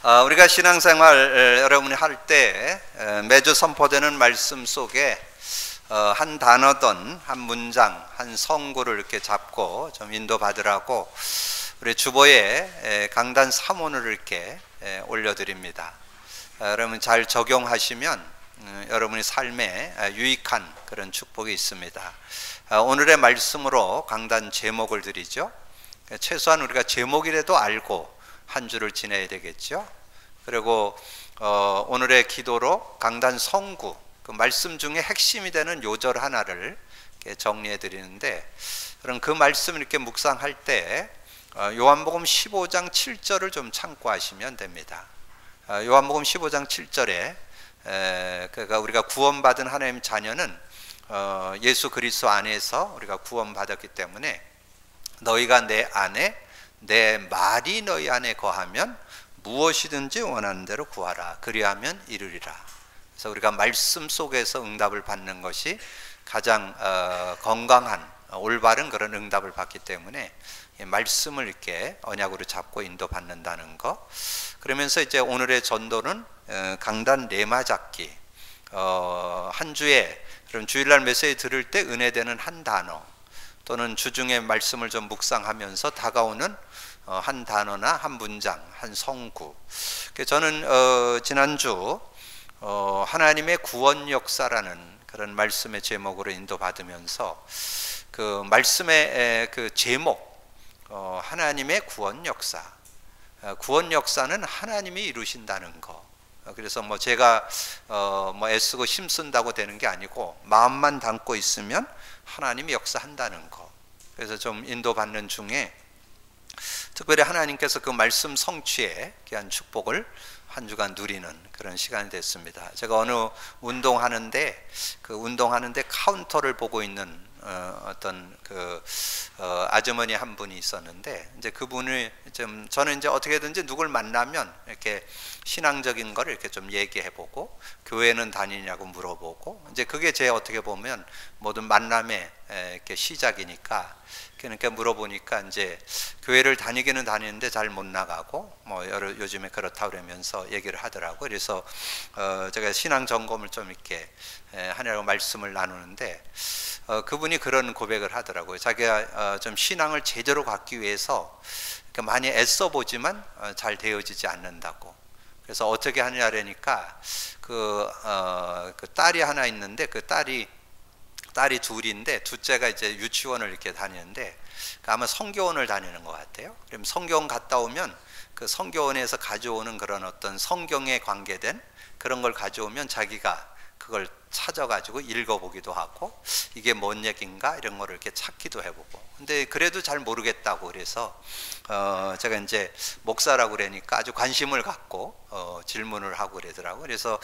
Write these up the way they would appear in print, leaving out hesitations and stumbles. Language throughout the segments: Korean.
우리가 신앙생활 여러분이 할 때 매주 선포되는 말씀 속에 한 단어든 한 문장, 한 성구를 이렇게 잡고 좀 인도받으라고 우리 주보에 강단 3원을 이렇게 올려드립니다. 여러분 잘 적용하시면 여러분의 삶에 유익한 그런 축복이 있습니다. 오늘의 말씀으로 강단 제목을 드리죠. 최소한 우리가 제목이라도 알고 한 주를 지내야 되겠죠. 그리고 오늘의 기도로 강단 성구, 그 말씀 중에 핵심이 되는 요절 하나를 이렇게 정리해 드리는데, 그럼 그 말씀을 이렇게 묵상할 때 요한복음 15장 7절을 좀 참고하시면 됩니다. 요한복음 15장 7절에 그러니까 우리가 구원받은 하나님 자녀는 예수 그리스도 안에서 우리가 구원받았기 때문에 너희가 내 안에 내 말이 너희 안에 거하면 무엇이든지 원하는 대로 구하라. 그리하면 이루리라. 그래서 우리가 말씀 속에서 응답을 받는 것이 가장 건강한 올바른 그런 응답을 받기 때문에 말씀을 이렇게 언약으로 잡고 인도받는다는 거. 그러면서 이제 오늘의 전도는 강단 레마 잡기. 한 주에 그럼 주일날 메시지 들을 때 은혜되는 한 단어 또는 주중에 말씀을 좀 묵상하면서 다가오는 한 단어나 한 문장, 한 성구. 저는 지난주 하나님의 구원 역사라는 그런 말씀의 제목으로 인도받으면서 그 말씀의 그 제목, 하나님의 구원 역사. 구원 역사는 하나님이 이루신다는 거. 그래서 뭐 제가 뭐 애쓰고 힘쓴다고 되는 게 아니고 마음만 담고 있으면 하나님이 역사한다는 거. 그래서 좀 인도받는 중에 특별히 하나님께서 그 말씀 성취에 귀한 축복을 한 주간 누리는 그런 시간이 됐습니다. 제가 어느 운동하는데 그 운동하는데 카운터를 보고 있는 어떤 그 아주머니 한 분이 있었는데, 이제 그분을 좀 저는 이제 어떻게든지 누굴 만나면 이렇게 신앙적인 거를 이렇게 좀 얘기해보고 교회는 다니냐고 물어보고, 이제 그게 제 어떻게 보면 모든 만남의 이렇게 시작이니까. 그러니까 물어보니까 이제 교회를 다니기는 다니는데 잘 못 나가고 뭐 요즘에 그렇다 그러면서 얘기를 하더라고. 그래서 제가 신앙 점검을 좀 이렇게 하냐고 말씀을 나누는데 그분이 그런 고백을 하더라고요. 자기가 좀 신앙을 제대로 갖기 위해서 많이 애써 보지만 잘 되어지지 않는다고. 그래서 어떻게 하냐라니까 그 딸이 하나 있는데 그 딸이 둘인데 둘째가 이제 유치원을 이렇게 다니는데 아마 성교원을 다니는 것 같아요. 그럼 성교원 갔다 오면 그 성교원에서 가져오는 그런 어떤 성경에 관계된 그런 걸 가져오면 자기가 그걸 찾아가지고 읽어보기도 하고 이게 뭔 얘기인가 이런 거를 이렇게 찾기도 해보고. 근데 그래도 잘 모르겠다고 그래서 제가 이제 목사라고 그러니까 아주 관심을 갖고 질문을 하고 그러더라고요. 그래서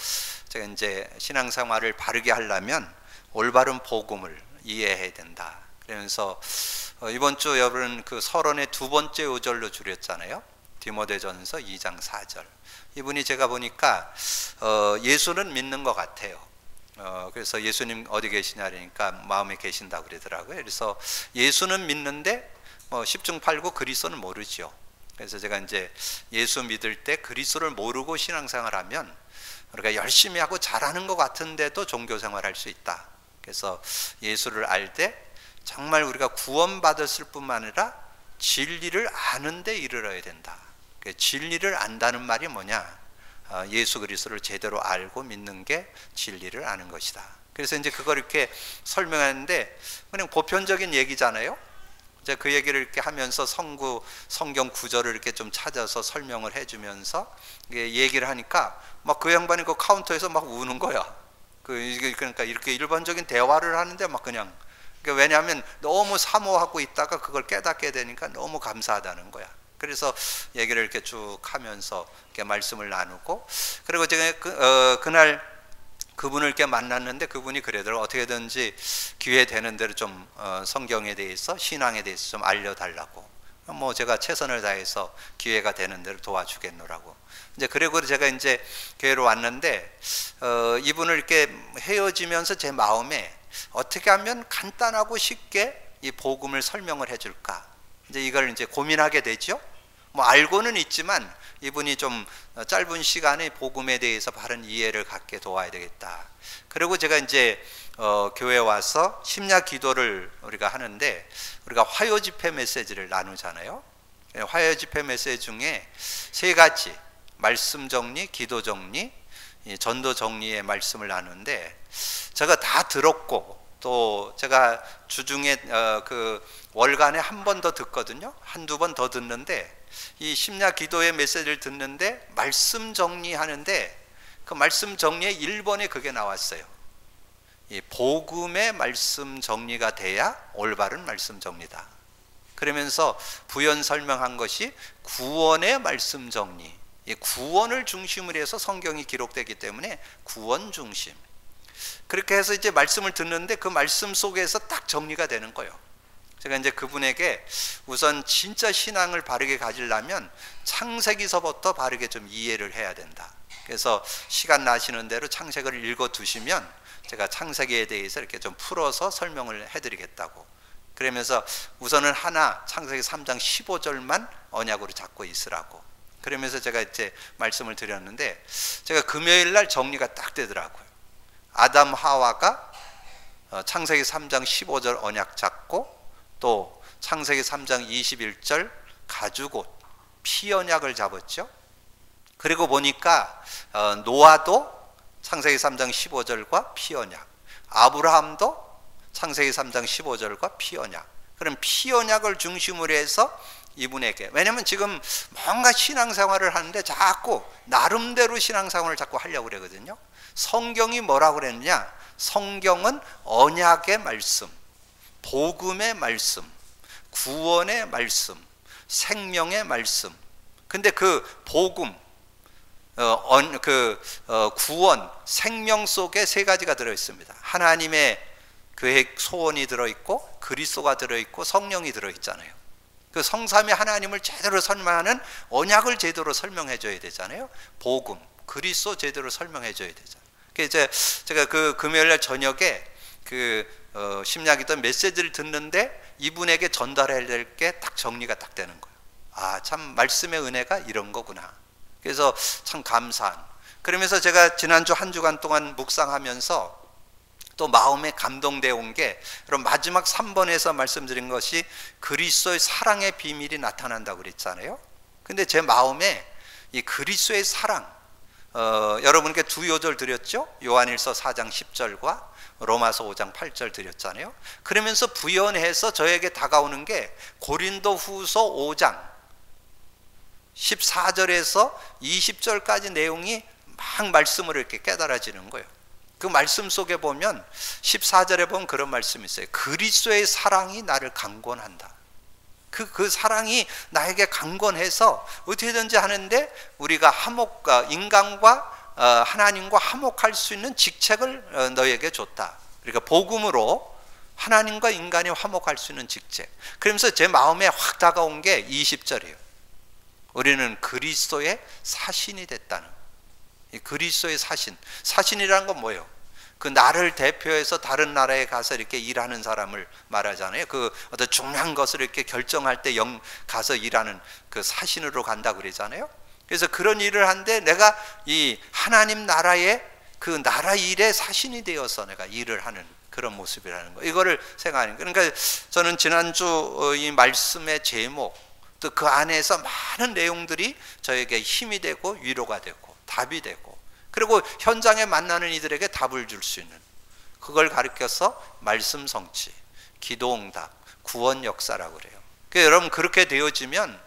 제가 이제 신앙생활을 바르게 하려면 올바른 복음을 이해해야 된다. 그러면서 이번 주 여러분 그 서론의 두 번째 요절로 줄였잖아요. 디모데전서 2장 4절. 이분이 제가 보니까 예수는 믿는 것 같아요. 그래서 예수님 어디 계시냐 그러니까 마음에 계신다고 그러더라고요. 그래서 예수는 믿는데 뭐 10중 8구 그리스도는 모르죠. 그래서 제가 이제 예수 믿을 때 그리스도를 모르고 신앙생활하면 우리가 열심히 하고 잘하는 것 같은데도 종교생활할 수 있다. 그래서 예수를 알 때 정말 우리가 구원받았을 뿐만 아니라 진리를 아는 데 이르러야 된다. 진리를 안다는 말이 뭐냐? 예수 그리스도를 제대로 알고 믿는 게 진리를 아는 것이다. 그래서 이제 그걸 이렇게 설명하는데 그냥 보편적인 얘기잖아요. 이제 그 얘기를 이렇게 하면서 성경 구절을 이렇게 좀 찾아서 설명을 해주면서 얘기를 하니까 막 그 양반이 그 카운터에서 막 우는 거야. 그러니까 이렇게 일반적인 대화를 하는데 막 그냥, 그러니까 왜냐하면 너무 사모하고 있다가 그걸 깨닫게 되니까 너무 감사하다는 거야. 그래서 얘기를 이렇게 쭉 하면서 이렇게 말씀을 나누고, 그리고 제가 그날 그분을 이렇게 만났는데 그분이 그러더라고요. 어떻게든지 기회 되는 대로 좀 성경에 대해서 신앙에 대해서 좀 알려달라고. 뭐 제가 최선을 다해서 기회가 되는 대로 도와주겠노라고. 이제 그리고 제가 이제 교회로 왔는데 이분을 이렇게 헤어지면서 제 마음에 어떻게 하면 간단하고 쉽게 이 복음을 설명을 해줄까. 이제 이걸 이제 고민하게 되죠. 뭐 알고는 있지만 이분이 좀 짧은 시간에 복음에 대해서 바른 이해를 갖게 도와야 되겠다. 그리고 제가 이제 교회 와서 심야 기도를 우리가 하는데, 우리가 화요 집회 메시지를 나누잖아요. 화요 집회 메시지 중에 세 가지, 말씀 정리, 기도 정리, 전도 정리의 말씀을 나누는데, 제가 다 들었고, 또 제가 주중에 그 월간에 한 번 더 듣거든요. 한두 번 더 듣는데, 이 심야 기도의 메시지를 듣는데 말씀 정리하는데, 그 말씀 정리의 1번에 그게 나왔어요. 이 복음의 말씀 정리가 돼야 올바른 말씀 정리다. 그러면서 부연 설명한 것이 구원의 말씀 정리, 이 구원을 중심으로 해서 성경이 기록되기 때문에 구원 중심. 그렇게 해서 이제 말씀을 듣는데 그 말씀 속에서 딱 정리가 되는 거예요. 제가 이제 그분에게 우선 진짜 신앙을 바르게 가지려면 창세기서부터 바르게 좀 이해를 해야 된다. 그래서 시간 나시는 대로 창세기를 읽어 두시면 제가 창세기에 대해서 이렇게 좀 풀어서 설명을 해드리겠다고. 그러면서 우선은 하나, 창세기 3장 15절만 언약으로 잡고 있으라고. 그러면서 제가 이제 말씀을 드렸는데, 제가 금요일 날 정리가 딱 되더라고요. 아담 하와가 창세기 3장 15절 언약 잡고, 또 창세기 3장 21절 가죽옷 피 언약을 잡았죠. 그리고 보니까 노아도 창세기 3장 15절과 피 언약, 아브라함도 창세기 3장 15절과 피 언약. 그럼 피 언약을 중심으로 해서 이분에게, 왜냐면 지금 뭔가 신앙생활을 하는데 자꾸 나름대로 신앙생활을 자꾸 하려고 그러거든요. 성경이 뭐라고 그랬느냐? 성경은 언약의 말씀, 복음의 말씀, 구원의 말씀, 생명의 말씀. 근데 그 복음, 구원, 생명 속에 세 가지가 들어있습니다. 하나님의 계획, 소원이 들어있고, 그리스도가 들어있고, 성령이 들어있잖아요. 그 성삼위 하나님을 제대로 설명하는 언약을 제대로 설명해 줘야 되잖아요. 복음, 그리스도 제대로 설명해 줘야 되잖아요. 그래서 제가 그 금요일날 저녁에 그 심야기도 메시지를 듣는데 이분에게 전달해야 될 게 딱 정리가 딱 되는 거예요. 아, 참 말씀의 은혜가 이런 거구나. 그래서 참 감사한. 그러면서 제가 지난주 한 주간 동안 묵상하면서 또 마음에 감동되어 온 게, 여러분 마지막 3번에서 말씀드린 것이 그리스도의 사랑의 비밀이 나타난다고 그랬잖아요. 근데 제 마음에 이 그리스도의 사랑, 여러분께 두 요절 드렸죠. 요한일서 4장 10절과 로마서 5장 8절 드렸잖아요. 그러면서 부연해서 저에게 다가오는 게 고린도 후서 5장 14절에서 20절까지 내용이 막 말씀으로 이렇게 깨달아지는 거예요. 그 말씀 속에 보면 14절에 보면 그런 말씀이 있어요. 그리스도의 사랑이 나를 강권한다. 그 사랑이 나에게 강권해서 어떻게든지 하는데 우리가 인간과 하나님과 화목할 수 있는 직책을 너에게 줬다. 그러니까 복음으로 하나님과 인간이 화목할 수 있는 직책. 그러면서 제 마음에 확 다가온 게 20절이에요. 우리는 그리스도의 사신이 됐다는. 그리스도의 사신. 사신이라는 건 뭐예요? 그 나를 대표해서 다른 나라에 가서 이렇게 일하는 사람을 말하잖아요. 그 어떤 중요한 것을 이렇게 결정할 때 가서 일하는 그 사신으로 간다고 그러잖아요. 그래서 그런 일을 하는데 내가 이 하나님 나라의 그 나라 일의 사신이 되어서 내가 일을 하는 그런 모습이라는 거. 이거를 생각하는 거예요. 그러니까 저는 지난주 이 말씀의 제목, 또 그 안에서 많은 내용들이 저에게 힘이 되고 위로가 되고 답이 되고, 그리고 현장에 만나는 이들에게 답을 줄 수 있는, 그걸 가르쳐서 말씀 성취, 기도 응답, 구원 역사라고 그래요. 그러니까 여러분 그렇게 되어지면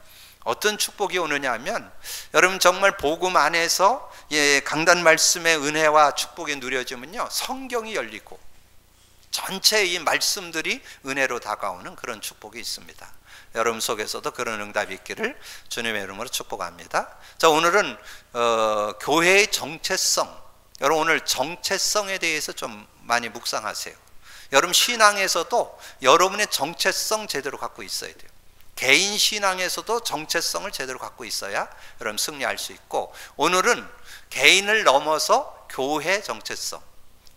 어떤 축복이 오느냐 하면, 여러분 정말 복음 안에서 강단 말씀의 은혜와 축복이 누려지면요, 성경이 열리고 전체 이 말씀들이 은혜로 다가오는 그런 축복이 있습니다. 여러분 속에서도 그런 응답이 있기를 주님의 이름으로 축복합니다. 자, 오늘은 교회의 정체성, 여러분 오늘 정체성에 대해서 좀 많이 묵상하세요. 여러분 신앙에서도 여러분의 정체성 제대로 갖고 있어야 돼요. 개인 신앙에서도 정체성을 제대로 갖고 있어야 여러분 승리할 수 있고, 오늘은 개인을 넘어서 교회 정체성,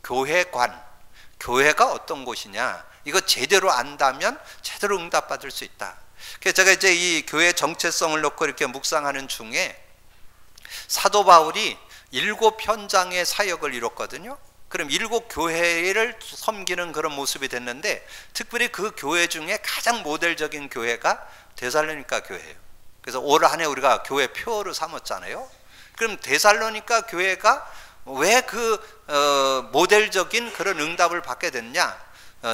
교회관, 교회가 어떤 곳이냐, 이거 제대로 안다면 제대로 응답받을 수 있다. 그래서 제가 이제 이 교회 정체성을 놓고 이렇게 묵상하는 중에 사도 바울이 7현장의 사역을 이뤘거든요. 그럼 7교회를 섬기는 그런 모습이 됐는데, 특별히 그 교회 중에 가장 모델적인 교회가 데살로니가 교회예요. 그래서 올 한 해 우리가 교회 표어를 삼았잖아요. 그럼 데살로니가 교회가 왜 그 모델적인 그런 응답을 받게 됐냐?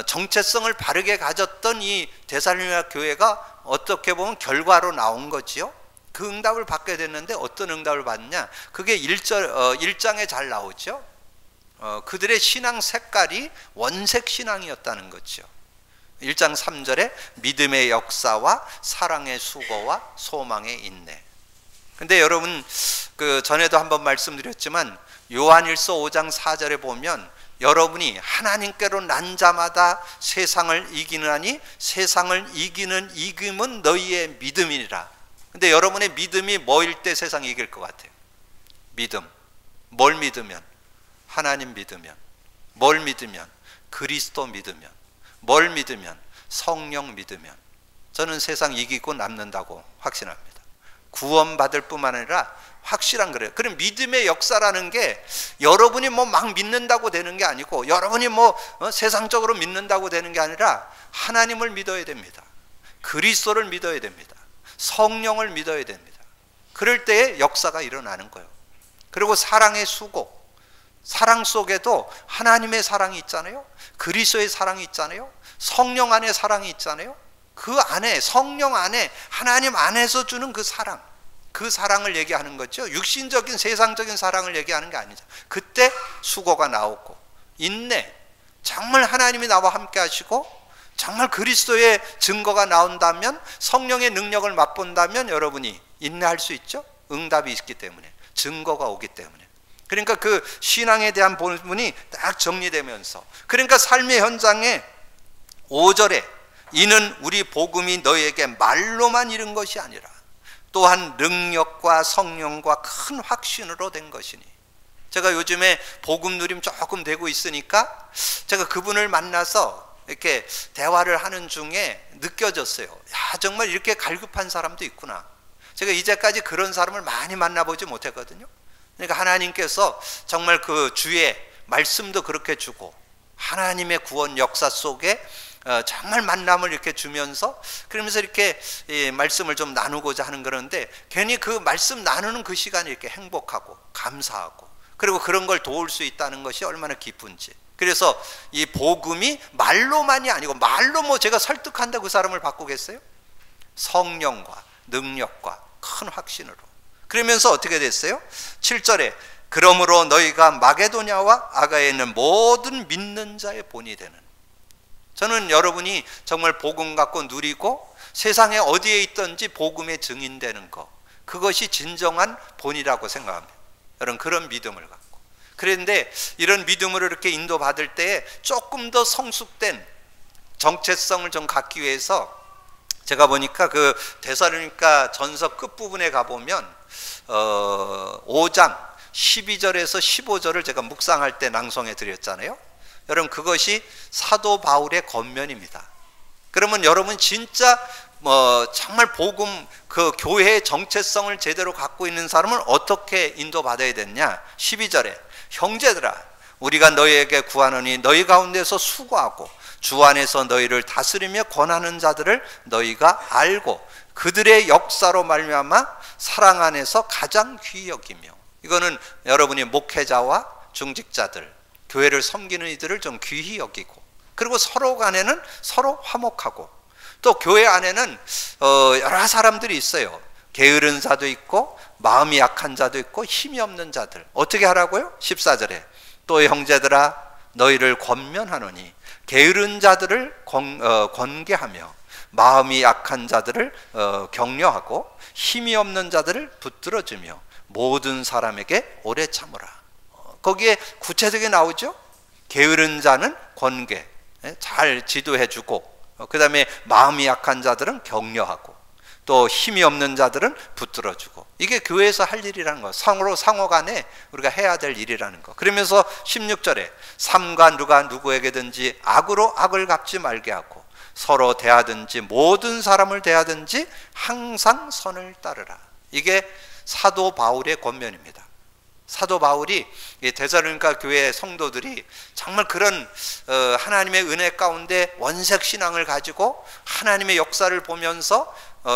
정체성을 바르게 가졌던 이 데살로니가 교회가 어떻게 보면 결과로 나온 거지요. 그 응답을 받게 됐는데 어떤 응답을 받냐? 그게 1장에 잘 나오죠. 그들의 신앙 색깔이 원색 신앙이었다는 거죠. 1장 3절에 믿음의 역사와 사랑의 수고와 소망의 인내. 근데 여러분, 그 전에도 한번 말씀드렸지만 요한일서 5장 4절에 보면 여러분이 하나님께로 난 자마다 세상을 이기느니 세상을 이기는 이김은 너희의 믿음이니라. 근데 여러분의 믿음이 뭐일 때 세상 이길 것 같아요? 믿음. 뭘 믿으면? 하나님 믿으면. 뭘 믿으면? 그리스도 믿으면. 뭘 믿으면? 성령 믿으면. 저는 세상 이기고 남는다고 확신합니다. 구원받을 뿐만 아니라 확실한 거래요. 그럼 믿음의 역사라는 게 여러분이 뭐 막 믿는다고 되는 게 아니고, 여러분이 뭐 세상적으로 믿는다고 되는 게 아니라 하나님을 믿어야 됩니다. 그리스도를 믿어야 됩니다. 성령을 믿어야 됩니다. 그럴 때에 역사가 일어나는 거예요. 그리고 사랑의 수고, 사랑 속에도 하나님의 사랑이 있잖아요. 그리스도의 사랑이 있잖아요. 성령 안에 사랑이 있잖아요. 그 안에, 성령 안에, 하나님 안에서 주는 그 사랑, 그 사랑을 얘기하는 거죠. 육신적인 세상적인 사랑을 얘기하는 게 아니죠. 그때 수고가 나오고 인내, 정말 하나님이 나와 함께 하시고 정말 그리스도의 증거가 나온다면, 성령의 능력을 맛본다면 여러분이 인내할 수 있죠. 응답이 있기 때문에, 증거가 오기 때문에. 그러니까 그 신앙에 대한 부분이 딱 정리되면서, 그러니까 삶의 현장에 5절에 이는 우리 복음이 너희에게 말로만 이른 것이 아니라 또한 능력과 성령과 큰 확신으로 된 것이니. 제가 요즘에 복음 누림 조금 되고 있으니까 제가 그분을 만나서 이렇게 대화를 하는 중에 느껴졌어요. 야, 정말 이렇게 갈급한 사람도 있구나. 제가 이제까지 그런 사람을 많이 만나보지 못했거든요. 그러니까 하나님께서 정말 그 주의 말씀도 그렇게 주고 하나님의 구원 역사 속에 정말 만남을 이렇게 주면서, 그러면서 이렇게 말씀을 좀 나누고자 하는 그런데, 괜히 그 말씀 나누는 그 시간이 이렇게 행복하고 감사하고, 그리고 그런 걸 도울 수 있다는 것이 얼마나 기쁜지. 그래서 이 복음이 말로만이 아니고, 말로 뭐 제가 설득한다 그 사람을 바꾸겠어요? 성령과 능력과 큰 확신으로. 그러면서 어떻게 됐어요? 7절에 그러므로 너희가 마게도냐와 아가야에 있는 모든 믿는 자의 본이 되는. 저는 여러분이 정말 복음 갖고 누리고 세상에 어디에 있든지 복음의 증인되는 것, 그것이 진정한 본이라고 생각합니다. 여러분, 그런 믿음을 갖고. 그런데 이런 믿음으로 이렇게 인도받을 때에 조금 더 성숙된 정체성을 좀 갖기 위해서, 제가 보니까 그 데살로니가 전서 끝부분에 가보면 5장 12절에서 15절을 제가 묵상할 때 낭송해 드렸잖아요. 여러분, 그것이 사도 바울의 권면입니다. 그러면 여러분 진짜 정말 복음, 그 교회의 정체성을 제대로 갖고 있는 사람을 어떻게 인도받아야 되냐? 12절에 형제들아, 우리가 너희에게 구하노니 너희 가운데서 수고하고 주 안에서 너희를 다스리며 권하는 자들을 너희가 알고 그들의 역사로 말미암아 사랑 안에서 가장 귀히 여기며. 이거는 여러분이 목회자와 중직자들, 교회를 섬기는 이들을 좀 귀히 여기고, 그리고 서로 간에는 서로 화목하고, 또 교회 안에는 여러 사람들이 있어요. 게으른 자도 있고 마음이 약한 자도 있고 힘이 없는 자들. 어떻게 하라고요? 14절에 또 형제들아 너희를 권면하노니 게으른 자들을 권계하며 마음이 약한 자들을 격려하고 힘이 없는 자들을 붙들어주며 모든 사람에게 오래 참으라. 거기에 구체적이 나오죠. 게으른 자는 권계, 잘 지도해주고, 그 다음에 마음이 약한 자들은 격려하고, 또 힘이 없는 자들은 붙들어주고. 이게 교회에서 할 일이라는 거, 상호 간에 우리가 해야 될 일이라는 거. 그러면서 16절에 삼가 누가 누구에게든지 악으로 악을 갚지 말게 하고 서로 대하든지 모든 사람을 대하든지 항상 선을 따르라. 이게 사도 바울의 권면입니다. 사도 바울이 데살로니가 교회 성도들이 정말 그런 하나님의 은혜 가운데 원색 신앙을 가지고 하나님의 역사를 보면서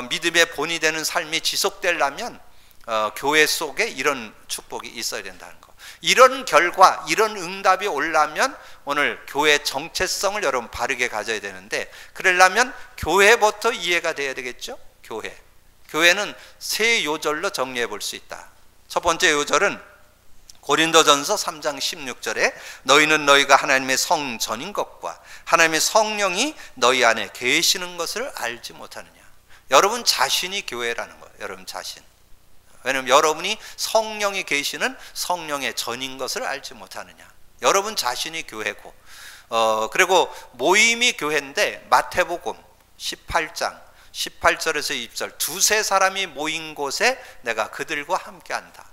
믿음의 본이 되는 삶이 지속되려면 교회 속에 이런 축복이 있어야 된다는 거. 이런 결과, 이런 응답이 오려면 오늘 교회 정체성을 여러분 바르게 가져야 되는데, 그러려면 교회부터 이해가 돼야 되겠죠. 교회는 세 요절로 정리해 볼 수 있다. 첫 번째 요절은 고린도전서 3장 16절에 너희는 너희가 하나님의 성전인 것과 하나님의 성령이 너희 안에 계시는 것을 알지 못하느냐. 여러분 자신이 교회라는 거예요. 여러분 자신. 왜냐하면 여러분이 성령이 계시는 성령의 전인 것을 알지 못하느냐. 여러분 자신이 교회고, 그리고 모임이 교회인데 마태복음 18장 18절에서 20절 두세 사람이 모인 곳에 내가 그들과 함께한다.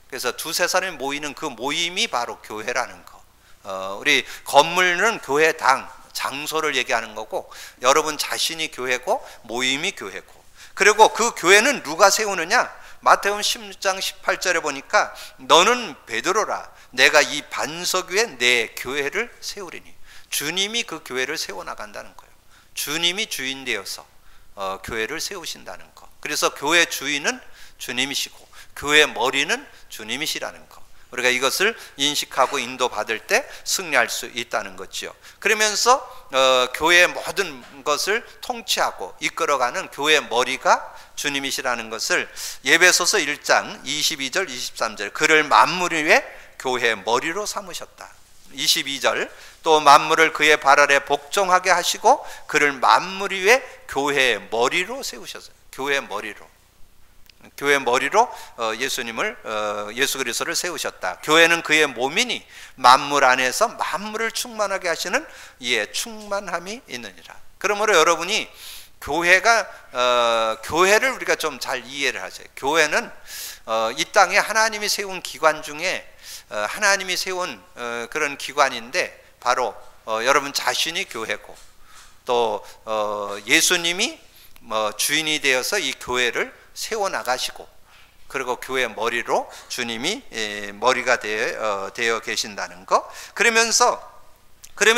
그래서 두세 사람이 모이는 그 모임이 바로 교회라는 거. 우리 건물은 교회당, 장소를 얘기하는 거고, 여러분 자신이 교회고 모임이 교회고, 그리고 그 교회는 누가 세우느냐? 마태복음 10장 18절에 보니까 너는 베드로라, 내가 이 반석 위에 내 교회를 세우리니. 주님이 그 교회를 세워나간다는 거예요. 주님이 주인 되어서 교회를 세우신다는 거. 그래서 교회 주인은 주님이시고 교회 머리는 주님이시라는 거. 우리가 이것을 인식하고 인도받을 때 승리할 수 있다는 거지요. 그러면서 교회의 모든 것을 통치하고 이끌어가는 교회의 머리가 주님이시라는 것을 예배소서 1장 22절 23절 그를 만물 위에 교회의 머리로 삼으셨다. 22절 또 만물을 그의 발 아래 복종하게 하시고 그를 만물 위에 교회의 머리로 세우셨어요. 교회의 머리로 예수님을 예수 그리스도를 세우셨다. 교회는 그의 몸이니 만물 안에서 만물을 충만하게 하시는 이에 충만함이 있느니라. 그러므로 여러분이 교회를 우리가 좀 잘 이해를 하세요. 교회는 이 땅에 하나님이 세운 기관 중에 하나님이 세운 그런 기관인데 바로 여러분 자신이 교회고, 또 예수님이 주인이 되어서 이 교회를 세워나가시고, 그리고 교회 머리로 주님이 머리가 되어 계신다는 거. 그러면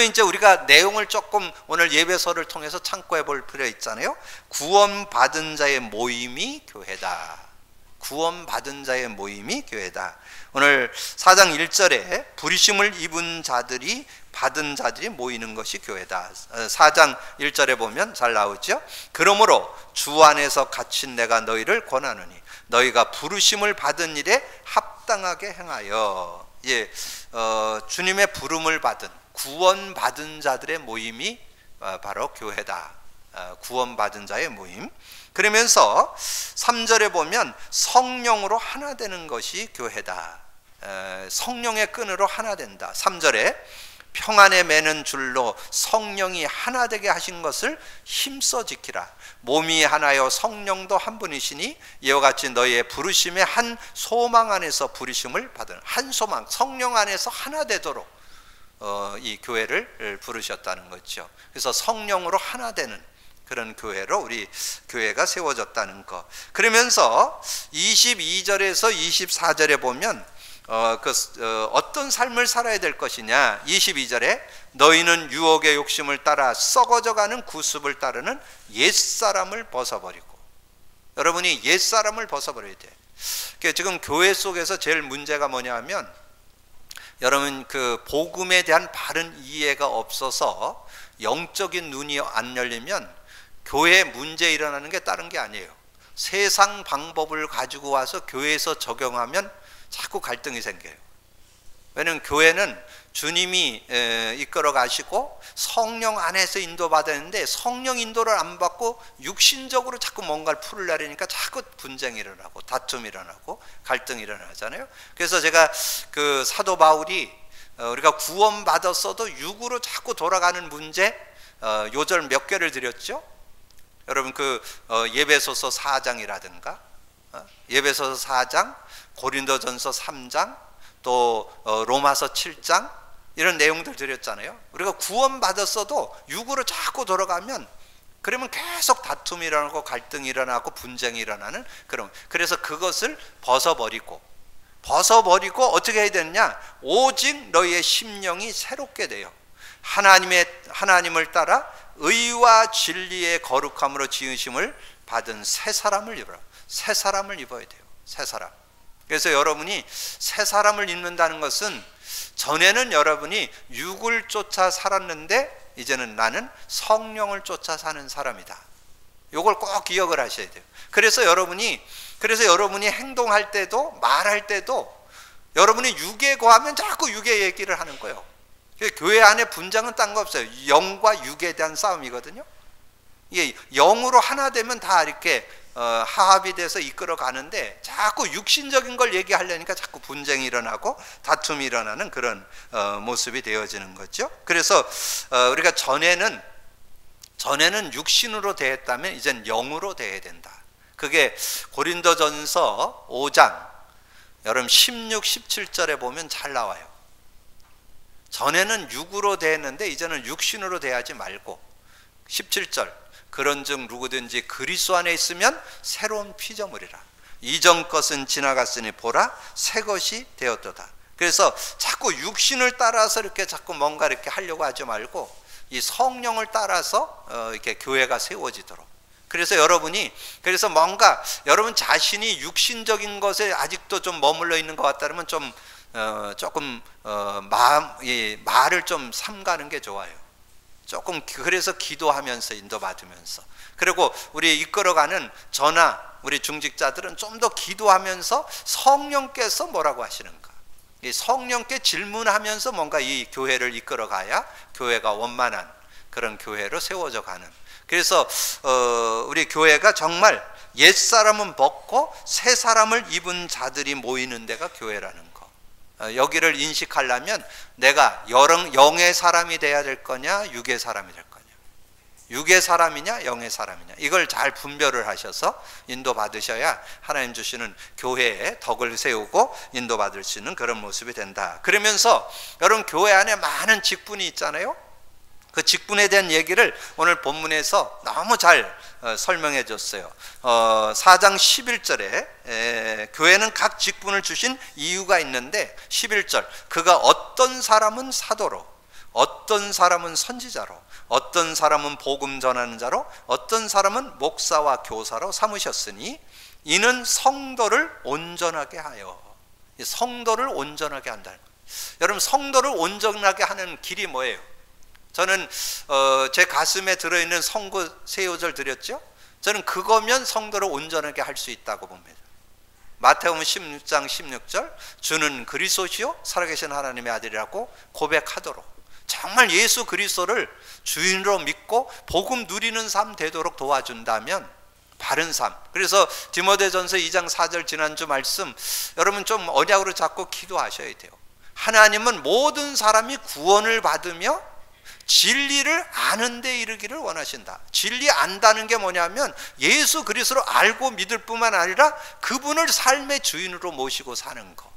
이제 우리가 내용을 조금 오늘 예배서를 통해서 참고해 볼 필요 있잖아요. 구원받은 자의 모임이 교회다. 구원받은 자의 모임이 교회다. 오늘 4장 1절에 부르심을 입은 자들이 받은 자들이 모이는 것이 교회다. 4장 1절에 보면 잘 나오죠. 그러므로 주 안에서 갇힌 내가 너희를 권하노니 너희가 부르심을 받은 일에 합당하게 행하여. 주님의 부름을 받은 구원받은 자들의 모임이 바로 교회다. 구원받은 자의 모임. 그러면서 3절에 보면 성령으로 하나 되는 것이 교회다. 성령의 끈으로 하나 된다. 3절에 평안에 매는 줄로 성령이 하나 되게 하신 것을 힘써 지키라. 몸이 하나요 성령도 한 분이시니 이와 같이 너희의 부르심의 한 소망 안에서 부르심을 받은 한 소망, 성령 안에서 하나 되도록 이 교회를 부르셨다는 거죠. 그래서 성령으로 하나 되는 그런 교회로 우리 교회가 세워졌다는 거. 그러면서 22절에서 24절에 보면 어떤 삶을 살아야 될 것이냐. 22절에 너희는 유혹의 욕심을 따라 썩어져가는 구습을 따르는 옛사람을 벗어버리고. 여러분이 옛사람을 벗어버려야 돼. 지금 교회 속에서 제일 문제가 뭐냐 하면, 여러분 그 복음에 대한 바른 이해가 없어서 영적인 눈이 안 열리면 교회에 문제 일어나는 게 다른 게 아니에요. 세상 방법을 가지고 와서 교회에서 적용하면 자꾸 갈등이 생겨요. 왜냐하면 교회는 주님이 이끌어 가시고 성령 안에서 인도받았는데 성령 인도를 안 받고 육신적으로 자꾸 뭔가를 풀으려니까 자꾸 분쟁이 일어나고 다툼이 일어나고 갈등이 일어나잖아요. 그래서 제가 그 사도 바울이 우리가 구원받았어도 육으로 자꾸 돌아가는 문제 요절 몇 개를 드렸죠. 여러분 그 예배소서 4장이라든가 예배소서 4장, 고린도전서 3장, 또 로마서 7장 이런 내용들 드렸잖아요. 우리가 구원받았어도 육으로 자꾸 돌아가면 그러면 계속 다툼이 일어나고 갈등이 일어나고 분쟁이 일어나는 그래서 그것을 벗어버리고 어떻게 해야 되느냐? 오직 너희의 심령이 새롭게 되어 하나님을 따라 의와 진리의 거룩함으로 지으심을 받은 새 사람을 입어라. 새 사람을 입어야 돼요. 새 사람. 그래서 여러분이 새 사람을 입는다는 것은, 전에는 여러분이 육을 쫓아 살았는데 이제는 나는 성령을 쫓아 사는 사람이다. 이걸 꼭 기억을 하셔야 돼요. 그래서 여러분이 행동할 때도 말할 때도 여러분이 육에 거하면 자꾸 육의 얘기를 하는 거예요. 교회 안에 분쟁은 딴 거 없어요. 영과 육에 대한 싸움이거든요. 이게 영으로 하나 되면 다 이렇게 화합이 돼서 이끌어 가는데, 자꾸 육신적인 걸 얘기하려니까 자꾸 분쟁이 일어나고 다툼이 일어나는 그런 모습이 되어지는 거죠. 그래서 우리가 전에는 육신으로 대했다면 이젠 영으로 대해야 된다. 그게 고린도전서 5장 여러분 16, 17절에 보면 잘 나와요. 전에는 육으로 대했는데 이제는 육신으로 대하지 말고, 17절, 그런즉 누구든지 그리스도 안에 있으면 새로운 피조물이라. 이전 것은 지나갔으니 보라 새 것이 되었도다. 그래서 자꾸 육신을 따라서 이렇게 자꾸 뭔가 이렇게 하려고 하지 말고 이 성령을 따라서 이렇게 교회가 세워지도록. 그래서 뭔가 여러분 자신이 육신적인 것에 아직도 좀 머물러 있는 것 같다면 조금 말을 좀 삼가는 게 좋아요. 조금. 그래서 기도하면서 인도받으면서, 그리고 우리 이끌어가는 저나 우리 중직자들은 좀 더 기도하면서 성령께서 뭐라고 하시는가, 이 성령께 질문하면서 뭔가 이 교회를 이끌어가야 교회가 원만한 그런 교회로 세워져 가는. 그래서 우리 교회가 정말 옛사람은 벗고 새 사람을 입은 자들이 모이는 데가 교회라는 거. 여기를 인식하려면 내가 영의 사람이 돼야 될 거냐, 육의 사람이 될 거냐, 육의 사람이냐 영의 사람이냐, 이걸 잘 분별을 하셔서 인도받으셔야 하나님 주시는 교회에 덕을 세우고 인도받을 수 있는 그런 모습이 된다. 그러면서 여러분 교회 안에 많은 직분이 있잖아요. 그 직분에 대한 얘기를 오늘 본문에서 너무 잘 설명해 줬어요. 4장 11절에 교회는 각 직분을 주신 이유가 있는데, 11절, 그가 어떤 사람은 사도로, 어떤 사람은 선지자로, 어떤 사람은 복음 전하는 자로, 어떤 사람은 목사와 교사로 삼으셨으니 이는 성도를 온전하게 하여. 성도를 온전하게 한다는 거예요. 여러분, 성도를 온전하게 하는 길이 뭐예요? 저는 제 가슴에 들어있는 성구 세 요절 드렸죠? 저는 그거면 성도를 온전하게 할 수 있다고 봅니다. 마태복음 16장 16절, 주는 그리스도시요 살아계신 하나님의 아들이라고 고백하도록, 정말 예수 그리스도를 주인으로 믿고 복음 누리는 삶 되도록 도와준다면 바른 삶. 그래서 디모데전서 2장 4절 지난주 말씀 여러분 좀 언약으로 잡고 기도하셔야 돼요. 하나님은 모든 사람이 구원을 받으며 진리를 아는 데 이르기를 원하신다. 진리 안다는 게 뭐냐면 예수 그리스도를 알고 믿을 뿐만 아니라 그분을 삶의 주인으로 모시고 사는 거.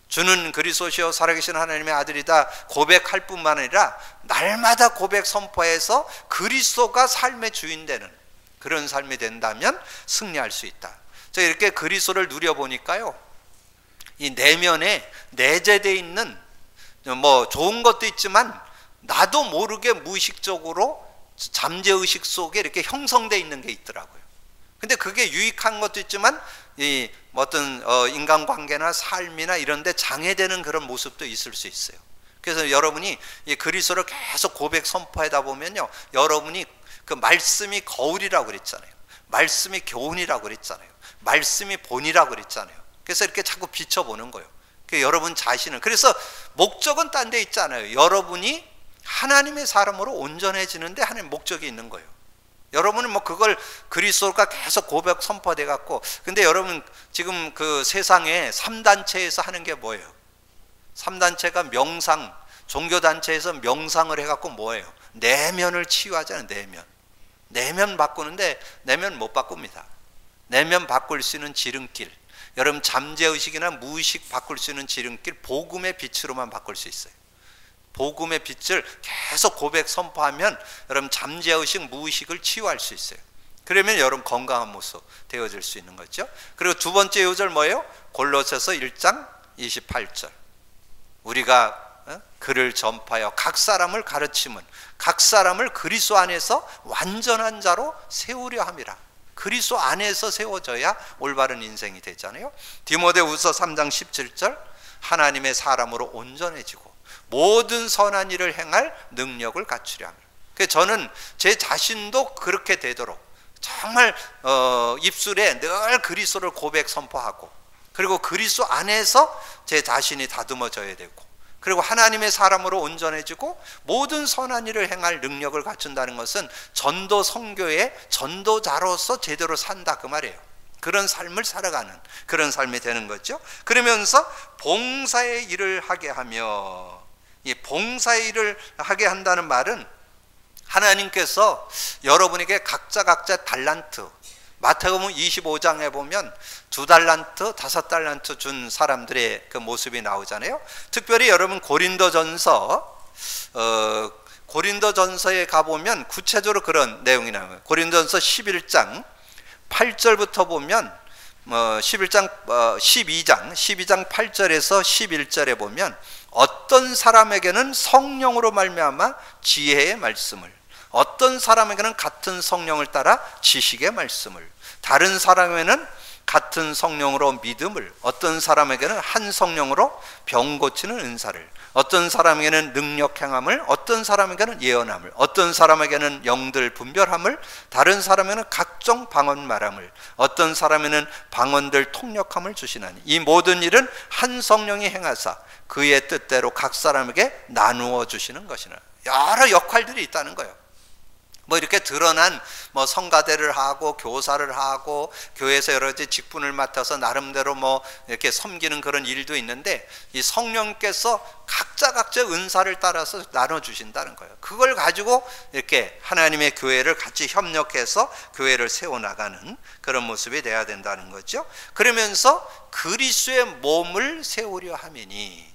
주는 그리스도시요 살아계신 하나님의 아들이다 고백할 뿐만 아니라 날마다 고백 선포해서 그리스도가 삶의 주인 되는 그런 삶이 된다면 승리할 수 있다. 제가 이렇게 그리스도를 누려보니까요, 이 내면에 내재되어 있는 뭐 좋은 것도 있지만 나도 모르게 무의식적으로 잠재의식 속에 이렇게 형성되어 있는 게 있더라고요. 근데 그게 유익한 것도 있지만 이 어떤 인간관계나 삶이나 이런 데 장애되는 그런 모습도 있을 수 있어요. 그래서 여러분이 이 그리스도를 계속 고백 선포하다 보면요, 여러분이 그 말씀이 거울이라고 그랬잖아요. 말씀이 교훈이라고 그랬잖아요. 말씀이 본이라고 그랬잖아요. 그래서 이렇게 자꾸 비춰보는 거예요. 여러분 자신은. 그래서 목적은 딴 데 있잖아요. 여러분이 하나님의 사람으로 온전해지는데 하나님 목적이 있는 거예요. 여러분은 뭐 그걸 그리스도가 계속 고백 선포돼 갖고, 근데 여러분 지금 그 세상에 3단체에서 하는 게 뭐예요? 3단체가 명상, 종교단체에서 명상을 해 갖고 뭐예요? 내면을 치유하잖아요. 내면 바꾸는데 내면 못 바꿉니다. 내면 바꿀 수 있는 지름길, 여러분 잠재의식이나 무의식 바꿀 수 있는 지름길 복음의 빛으로만 바꿀 수 있어요. 복음의 빛을 계속 고백 선포하면 여러분 잠재의식, 무의식을 치유할 수 있어요. 그러면 여러분 건강한 모습 되어질 수 있는 거죠. 그리고 두 번째 요절 뭐예요? 골로새서 1장 28절. 우리가 그를 전파하여 각 사람을 가르치면 각 사람을 그리스도 안에서 완전한 자로 세우려 함이라. 그리스도 안에서 세워져야 올바른 인생이 되잖아요. 디모데후서 3장 17절. 하나님의 사람으로 온전해지고 모든 선한 일을 행할 능력을 갖추려 합니다. 그래서 저는 제 자신도 그렇게 되도록 정말 입술에 늘 그리스도를 고백 선포하고, 그리고 그리스도 안에서 제 자신이 다듬어져야 되고, 그리고 하나님의 사람으로 온전해지고 모든 선한 일을 행할 능력을 갖춘다는 것은 전도 선교의 전도자로서 제대로 산다 그 말이에요. 그런 삶을 살아가는 그런 삶이 되는 거죠. 그러면서 봉사의 일을 하게 하며, 이 봉사의 일을 하게 한다는 말은 하나님께서 여러분에게 각자 달란트, 마태복음 25장에 보면 2달란트, 5달란트 준 사람들의 그 모습이 나오잖아요. 특별히 여러분 고린도전서에 가보면 구체적으로 그런 내용이 나와요. 고린도전서 11장 8절부터 보면 12장 8절에서 11절에 보면 어떤 사람에게는 성령으로 말미암아 지혜의 말씀을, 어떤 사람에게는 같은 성령을 따라 지식의 말씀을, 다른 사람에게는 같은 성령으로 믿음을, 어떤 사람에게는 한 성령으로 병 고치는 은사를, 어떤 사람에게는 능력 행함을, 어떤 사람에게는 예언함을, 어떤 사람에게는 영들 분별함을, 다른 사람에게는 각종 방언 말함을, 어떤 사람에게는 방언들 통역함을 주시나니 이 모든 일은 한 성령이 행하사 그의 뜻대로 각 사람에게 나누어 주시는 것이나. 여러 역할들이 있다는 거예요. 뭐 이렇게 드러난 성가대를 하고 교사를 하고 교회에서 여러 가지 직분을 맡아서 나름대로 이렇게 섬기는 그런 일도 있는데, 이 성령께서 각자 은사를 따라서 나눠주신다는 거예요. 그걸 가지고 이렇게 하나님의 교회를 같이 협력해서 교회를 세워나가는 그런 모습이 돼야 된다는 거죠. 그러면서 그리스도의 몸을 세우려 함이니,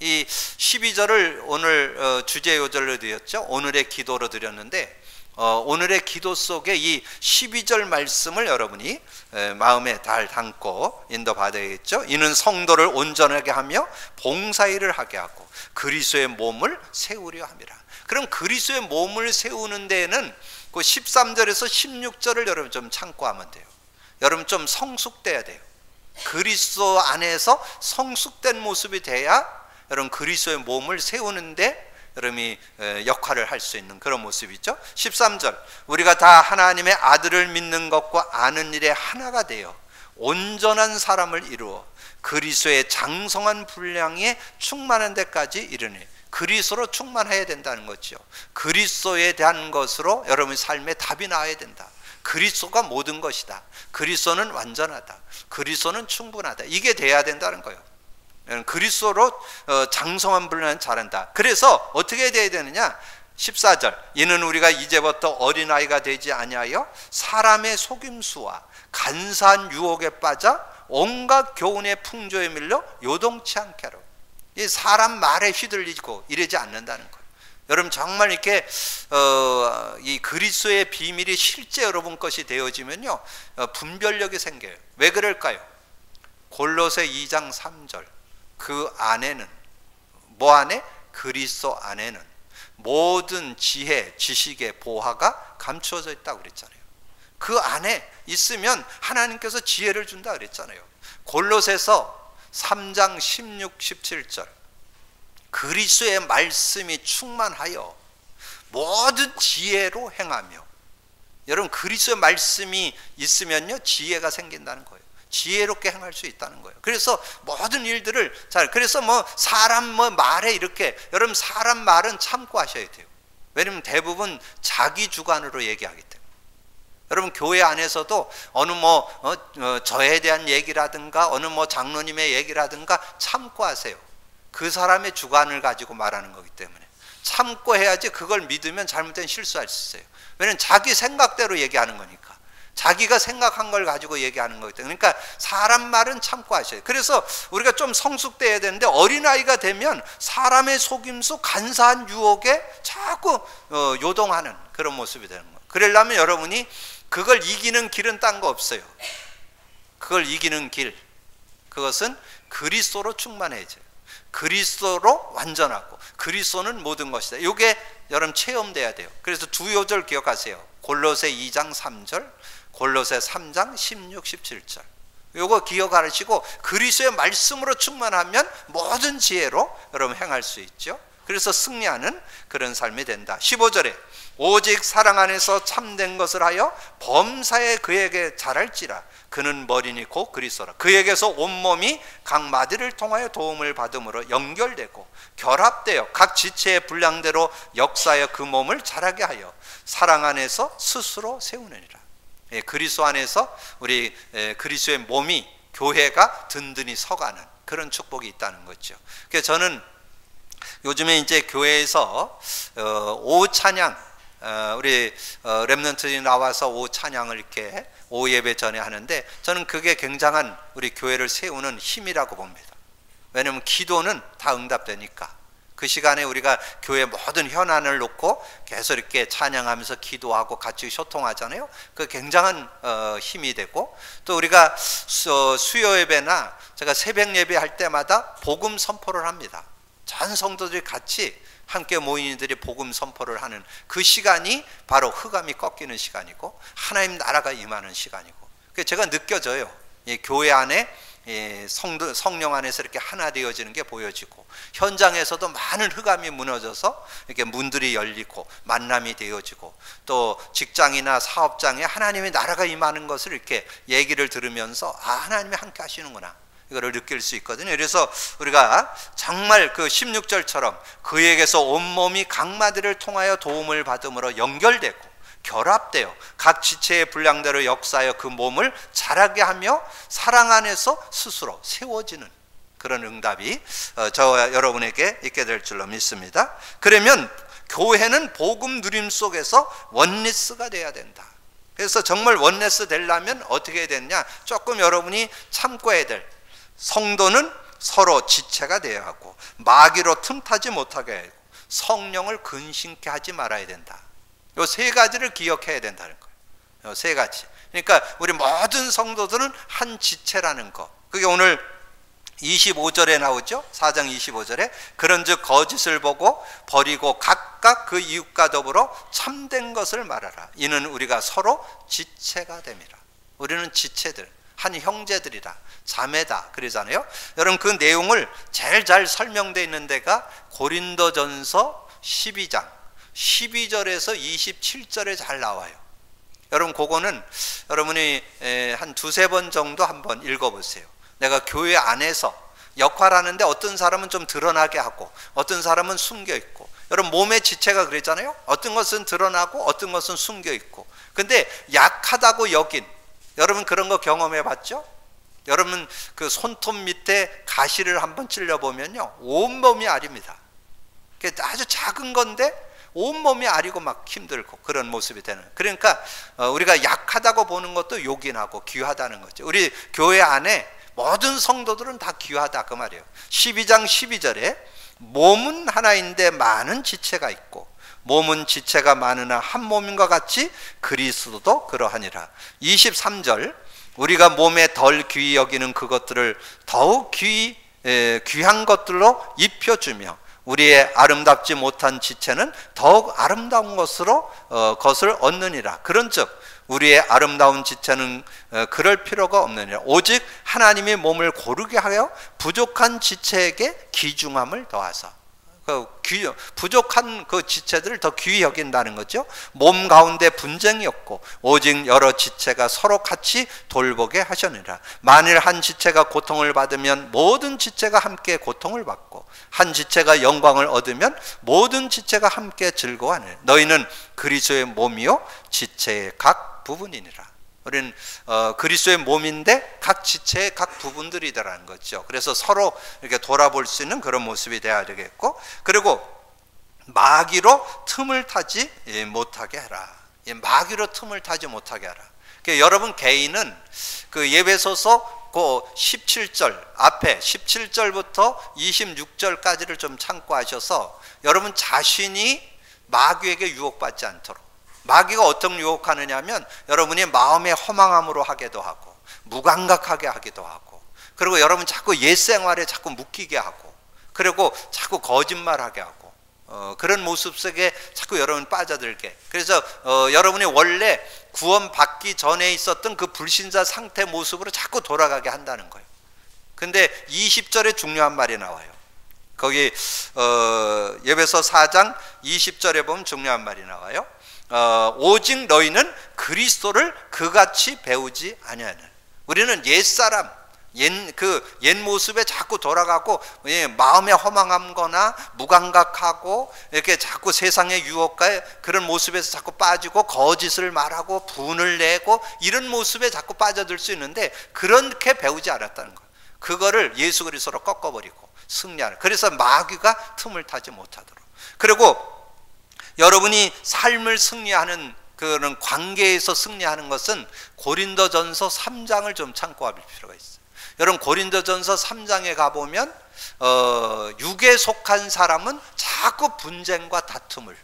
이 12절을 오늘 주제 요절로 드렸죠. 오늘의 기도로 드렸는데, 오늘의 기도 속에 이 12절 말씀을 여러분이 마음에 잘 담고 인도받아야겠죠. 이는 성도를 온전하게 하며 봉사일을 하게 하고 그리스도의 몸을 세우려 함이라. 그럼 그리스도의 몸을 세우는 데에는 그 13절에서 16절을 여러분 좀 참고하면 돼요. 여러분 좀 성숙돼야 돼요. 그리스도 안에서 성숙된 모습이 돼야 여러분 그리스도의 몸을 세우는데 여러분이 역할을 할 수 있는 그런 모습이죠. 13절, 우리가 다 하나님의 아들을 믿는 것과 아는 일에 하나가 되어 온전한 사람을 이루어 그리스도의 장성한 분량에 충만한 데까지 이르니, 그리스도로 충만해야 된다는 거죠. 그리스도에 대한 것으로 여러분의 삶에 답이 나와야 된다. 그리스도가 모든 것이다. 그리스도는 완전하다. 그리스도는 충분하다. 이게 돼야 된다는 거예요. 그리스도로 장성한 분량을 잘한다. 그래서 어떻게 돼야 되느냐? 14절, 이는 우리가 이제부터 어린아이가 되지 아니하여 사람의 속임수와 간사한 유혹에 빠져 온갖 교훈의 풍조에 밀려 요동치 않게 하라고. 이 사람 말에 휘둘리고 이러지 않는다는 거예요. 여러분 정말 이렇게 이 그리스도의 비밀이 실제 여러분 것이 되어지면요, 분별력이 생겨요. 왜 그럴까요? 골로새 2장 3절, 그 안에는 뭐 안에? 그리스도 안에는 모든 지혜, 지식의 보화가 감추어져 있다고 그랬잖아요. 그 안에 있으면 하나님께서 지혜를 준다 그랬잖아요. 골로새서 3장 16, 17절, 그리스도의 말씀이 충만하여 모든 지혜로 행하며. 여러분 그리스도의 말씀이 있으면요 지혜가 생긴다는 거예요. 지혜롭게 행할 수 있다는 거예요. 그래서 모든 일들을 그래서 사람 말에 이렇게, 여러분 사람 말은 참고 하셔야 돼요. 왜냐면 대부분 자기 주관으로 얘기하기 때문에. 여러분 교회 안에서도 어느 저에 대한 얘기라든가 어느 장로님의 얘기라든가 참고 하세요. 그 사람의 주관을 가지고 말하는 거기 때문에 참고 해야지. 그걸 믿으면 잘못된 실수할 수 있어요. 왜냐면 자기 생각대로 얘기하는 거니까. 자기가 생각한 걸 가지고 얘기하는 거기 때문에, 그러니까 사람 말은 참고 하셔야 돼요. 그래서 우리가 좀 성숙돼야 되는데, 어린아이가 되면 사람의 속임수, 간사한 유혹에 자꾸 요동하는 그런 모습이 되는 거예요. 그러려면 여러분이 그걸 이기는 길은 딴 거 없어요. 그걸 이기는 길, 그것은 그리스도로 충만해져요. 그리스도로 완전하고, 그리스도는 모든 것이다. 이게 여러분 체험돼야 돼요. 그래서 두 요절 기억하세요. 골로새 2장 3절, 골로새 3장 16, 17절. 요거 기억하시고 그리스도의 말씀으로 충만하면 모든 지혜로 여러분 행할 수 있죠. 그래서 승리하는 그런 삶이 된다. 15절에 오직 사랑 안에서 참된 것을 하여 범사에 그에게 잘할지라. 그는 머리니 곧 그리스도라. 그에게서 온몸이 각 마디를 통하여 도움을 받음으로 연결되고 결합되어 각 지체의 분량대로 역사하여 그 몸을 자라게 하여 사랑 안에서 스스로 세우느니라. 그리스도 안에서 우리 그리스도의 몸이, 교회가 든든히 서가는 그런 축복이 있다는 거죠. 그래서 저는 요즘에 이제 교회에서 오후 찬양, 우리 렘넌트들이 나와서 오후 찬양을 이렇게 오후 예배 전에 하는데, 저는 그게 굉장한 우리 교회를 세우는 힘이라고 봅니다. 왜냐하면 기도는 다 응답되니까. 그 시간에 우리가 교회 모든 현안을 놓고 계속 이렇게 찬양하면서 기도하고 같이 소통하잖아요. 그 굉장한 힘이 되고, 또 우리가 수요 예배나 제가 새벽 예배 할 때마다 복음 선포를 합니다. 전 성도들이 같이 함께 모인 이들이 복음 선포를 하는 그 시간이 바로 흑암이 꺾이는 시간이고 하나님 나라가 임하는 시간이고, 그래서 제가 느껴져요. 교회 안에 성령 안에서 이렇게 하나 되어지는 게 보여지고, 현장에서도 많은 흑암이 무너져서 이렇게 문들이 열리고 만남이 되어지고, 또 직장이나 사업장에 하나님의 나라가 임하는 것을 이렇게 얘기를 들으면서 아, 하나님이 함께 하시는구나, 이거를 느낄 수 있거든요. 그래서 우리가 정말 그 16절처럼 그에게서 온몸이 각 마디를 통하여 도움을 받음으로 연결되고 결합되어 각 지체의 분량대로 역사하여 그 몸을 자라게 하며 사랑 안에서 스스로 세워지는 그런 응답이 저와 여러분에게 있게 될 줄로 믿습니다. 그러면 교회는 복음 누림 속에서 원리스가 돼야 된다. 그래서 정말 원리스 되려면 어떻게 해야 되느냐, 조금 여러분이 참고해야 될, 성도는 서로 지체가 되어야 하고, 마귀로 틈타지 못하게 하고, 성령을 근심케 하지 말아야 된다. 요 세 가지를 기억해야 된다는 거예요. 요 세 가지. 그러니까 우리 모든 성도들은 한 지체라는 거. 그게 오늘 25절에 나오죠. 4장 25절에 그런즉 거짓을 보고 버리고 각각 그 이웃과 더불어 참된 것을 말하라. 이는 우리가 서로 지체가 됨이라. 우리는 지체들, 한 형제들이다, 자매다 그러잖아요. 여러분 그 내용을 제일 잘 설명되어 있는 데가 고린도전서 12장 12절에서 27절에 잘 나와요. 여러분 그거는 여러분이 한 두세 번 정도 한번 읽어보세요. 내가 교회 안에서 역할하는데 어떤 사람은 좀 드러나게 하고 어떤 사람은 숨겨 있고, 여러분 몸의 지체가 그랬잖아요. 어떤 것은 드러나고 어떤 것은 숨겨 있고. 근데 약하다고 여긴, 여러분 그런 거 경험해 봤죠? 여러분 그 손톱 밑에 가시를 한번 찔러보면요 온몸이 아립니다. 아주 작은 건데 온몸이 아리고 막 힘들고 그런 모습이 되는. 그러니까 우리가 약하다고 보는 것도 요긴하고 귀하다는 거죠. 우리 교회 안에 모든 성도들은 다 귀하다 그 말이에요. 12장 12절에 몸은 하나인데 많은 지체가 있고 몸은 지체가 많으나 한 몸인과 같이 그리스도도 그러하니라. 23절 우리가 몸에 덜 귀히 여기는 그것들을 더욱 귀한 것들로 입혀주며 우리의 아름답지 못한 지체는 더욱 아름다운 것을 얻느니라. 그런즉 우리의 아름다운 지체는 그럴 필요가 없느니라. 오직 하나님이 몸을 고르게 하여 부족한 지체에게 귀중함을 더하사. 부족한 그 지체들을 더 귀히 여긴다는 거죠. 몸 가운데 분쟁이 없고 오직 여러 지체가 서로 같이 돌보게 하셨느니라. 만일 한 지체가 고통을 받으면 모든 지체가 함께 고통을 받고 한 지체가 영광을 얻으면 모든 지체가 함께 즐거워하느니라. 너희는 그리스도의 몸이요 지체의 각 부분이니라. 우리는 그리스도의 몸인데 각 지체의 각 부분들이다라는 거죠. 그래서 서로 이렇게 돌아볼 수 있는 그런 모습이 되어야 되겠고, 그리고 마귀로 틈을 타지 못하게 해라. 마귀로 틈을 타지 못하게 하라. 그러니까 여러분 개인은 그 예배소서 그 17절 앞에 17절부터 26절까지를 좀 참고하셔서 여러분 자신이 마귀에게 유혹받지 않도록. 마귀가 어떤 유혹하느냐 하면 여러분이 마음의 허망함으로 하기도 하고 무감각하게 하기도 하고, 그리고 여러분 자꾸 옛생활에 자꾸 묶이게 하고, 그리고 자꾸 거짓말하게 하고, 그런 모습 속에 자꾸 여러분 빠져들게. 그래서 여러분이 원래 구원받기 전에 있었던 그 불신자 상태 모습으로 자꾸 돌아가게 한다는 거예요. 근데 20절에 중요한 말이 나와요. 거기 예배서 4장 20절에 보면 중요한 말이 나와요. 오직 너희는 그리스도를 그같이 배우지 아니하는. 우리는 옛사람, 옛 모습에 자꾸 돌아가고 마음에 허망함거나 무감각하고 이렇게 자꾸 세상의 유혹과 그런 모습에서 자꾸 빠지고 거짓을 말하고 분을 내고 이런 모습에 자꾸 빠져들 수 있는데, 그렇게 배우지 않았다는 거예요. 그거를 예수 그리스도로 꺾어버리고 승리하는. 그래서 마귀가 틈을 타지 못하도록. 그리고 여러분이 삶을 승리하는 그런 관계에서 승리하는 것은 고린도전서 3장을 좀 참고할 필요가 있어요. 여러분 고린도전서 3장에 가보면 육에 속한 사람은 자꾸 분쟁과 다툼을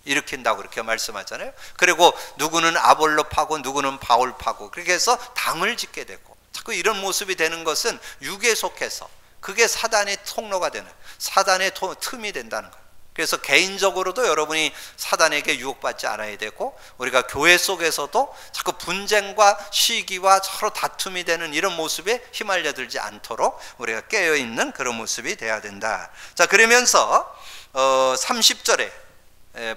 일으킨다고 그렇게 말씀하잖아요. 그리고 누구는 아볼로 파고 누구는 바울 파고, 그렇게 해서 당을 짓게 되고, 자꾸 이런 모습이 되는 것은 육에 속해서 그게 사단의 통로가 되는, 사단의 틈이 된다는 거예요. 그래서 개인적으로도 여러분이 사단에게 유혹받지 않아야 되고, 우리가 교회 속에서도 자꾸 분쟁과 시기와 서로 다툼이 되는 이런 모습에 휘말려들지 않도록 우리가 깨어있는 그런 모습이 돼야 된다. 자, 그러면서 30절에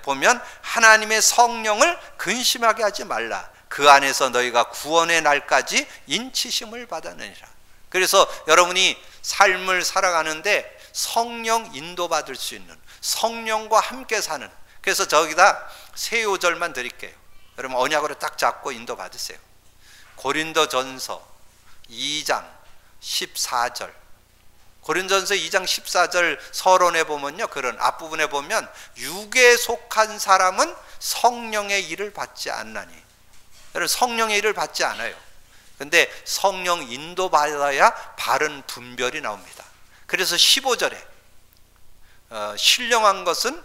보면 하나님의 성령을 근심하게 하지 말라. 그 안에서 너희가 구원의 날까지 인치심을 받았느니라. 그래서 여러분이 삶을 살아가는데 성령 인도받을 수 있는, 성령과 함께 사는, 그래서 저기다 세 요절만 드릴게요. 여러분 언약으로 딱 잡고 인도받으세요. 고린도전서 2장 14절, 고린도전서 2장 14절 서론에 보면요, 그런 앞부분에 보면 육에 속한 사람은 성령의 일을 받지 않나니. 여러분 성령의 일을 받지 않아요. 근데 성령 인도받아야 바른 분별이 나옵니다. 그래서 15절에 신령한 것은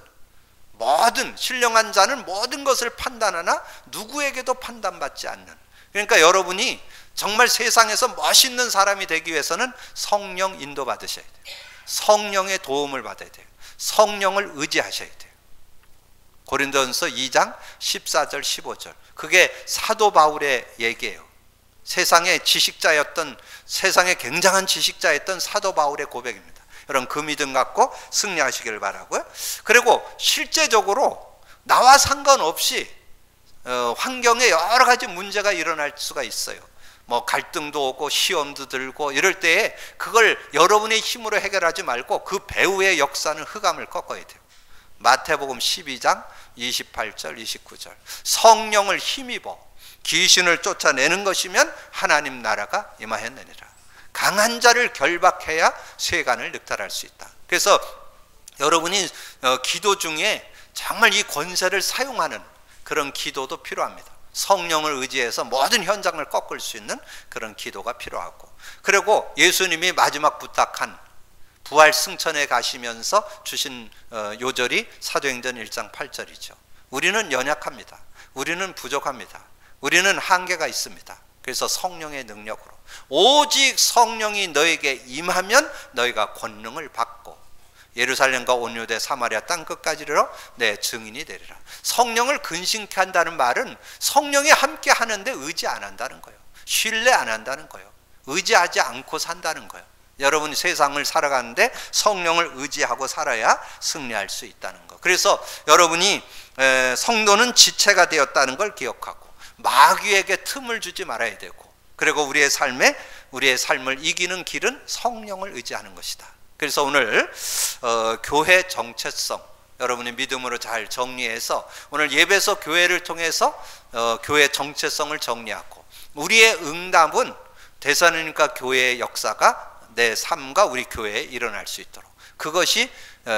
신령한 자는 모든 것을 판단하나 누구에게도 판단받지 않는. 그러니까 여러분이 정말 세상에서 멋있는 사람이 되기 위해서는 성령 인도 받으셔야 돼요. 성령의 도움을 받아야 돼요. 성령을 의지하셔야 돼요. 고린도전서 2장 14절 15절, 그게 사도 바울의 얘기예요. 세상의 지식자였던, 세상의 굉장한 지식자였던 사도 바울의 고백입니다. 여러분 그 믿음 갖고 승리하시길 바라고요. 그리고 실제적으로 나와 상관없이 환경에 여러 가지 문제가 일어날 수가 있어요. 뭐 갈등도 오고 시험도 들고 이럴 때에 그걸 여러분의 힘으로 해결하지 말고 그 배후의 역사는 흑암을 꺾어야 돼요. 마태복음 12장 28절 29절, 성령을 힘입어 귀신을 쫓아내는 것이면 하나님 나라가 임하였느니라. 강한 자를 결박해야 쇠간을 늑탈할 수 있다. 그래서 여러분이 기도 중에 정말 이 권세를 사용하는 그런 기도도 필요합니다. 성령을 의지해서 모든 현장을 꺾을 수 있는 그런 기도가 필요하고, 그리고 예수님이 마지막 부탁한 부활 승천에 가시면서 주신 요절이 사도행전 1장 8절이죠. 우리는 연약합니다. 우리는 부족합니다. 우리는 한계가 있습니다. 그래서 성령의 능력으로, 오직 성령이 너에게 임하면 너희가 권능을 받고 예루살렘과 온 유대 사마리아 땅 끝까지로 내 증인이 되리라. 성령을 근심케 한다는 말은 성령이 함께 하는데 의지 안 한다는 거예요. 신뢰 안 한다는 거예요. 의지하지 않고 산다는 거예요. 여러분이 세상을 살아가는데 성령을 의지하고 살아야 승리할 수 있다는 거. 그래서 여러분이 성도는 지체가 되었다는 걸 기억하고 마귀에게 틈을 주지 말아야 되고, 그리고 우리의 삶을 이기는 길은 성령을 의지하는 것이다. 그래서 오늘 교회 정체성 여러분의 믿음으로 잘 정리해서 오늘 예배소 교회를 통해서 교회 정체성을 정리하고, 우리의 응답은 데살로니가 교회의 역사가 내 삶과 우리 교회에 일어날 수 있도록, 그것이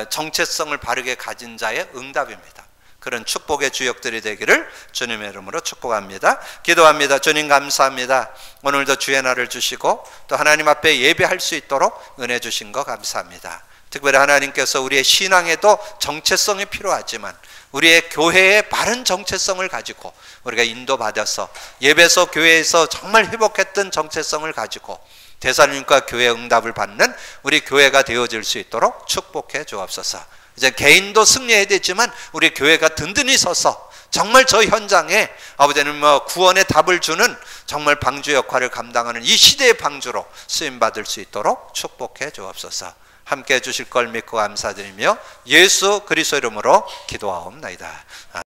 정체성을 바르게 가진 자의 응답입니다. 그런 축복의 주역들이 되기를 주님의 이름으로 축복합니다. 기도합니다. 주님 감사합니다. 오늘도 주의 날을 주시고 또 하나님 앞에 예배할 수 있도록 은혜 주신 거 감사합니다. 특별히 하나님께서 우리의 신앙에도 정체성이 필요하지만 우리의 교회의 바른 정체성을 가지고 우리가 인도받아서 예배소 교회에서 정말 회복했던 정체성을 가지고 대사님과 교회 응답을 받는 우리 교회가 되어질 수 있도록 축복해 주옵소서. 이제 개인도 승리해야 되지만 우리 교회가 든든히 서서 정말 저 현장에 아버지는 구원의 답을 주는 정말 방주 역할을 감당하는 이 시대의 방주로 쓰임받을 수 있도록 축복해 주옵소서. 함께 해주실 걸 믿고 감사드리며 예수 그리스도 이름으로 기도하옵나이다. 아멘.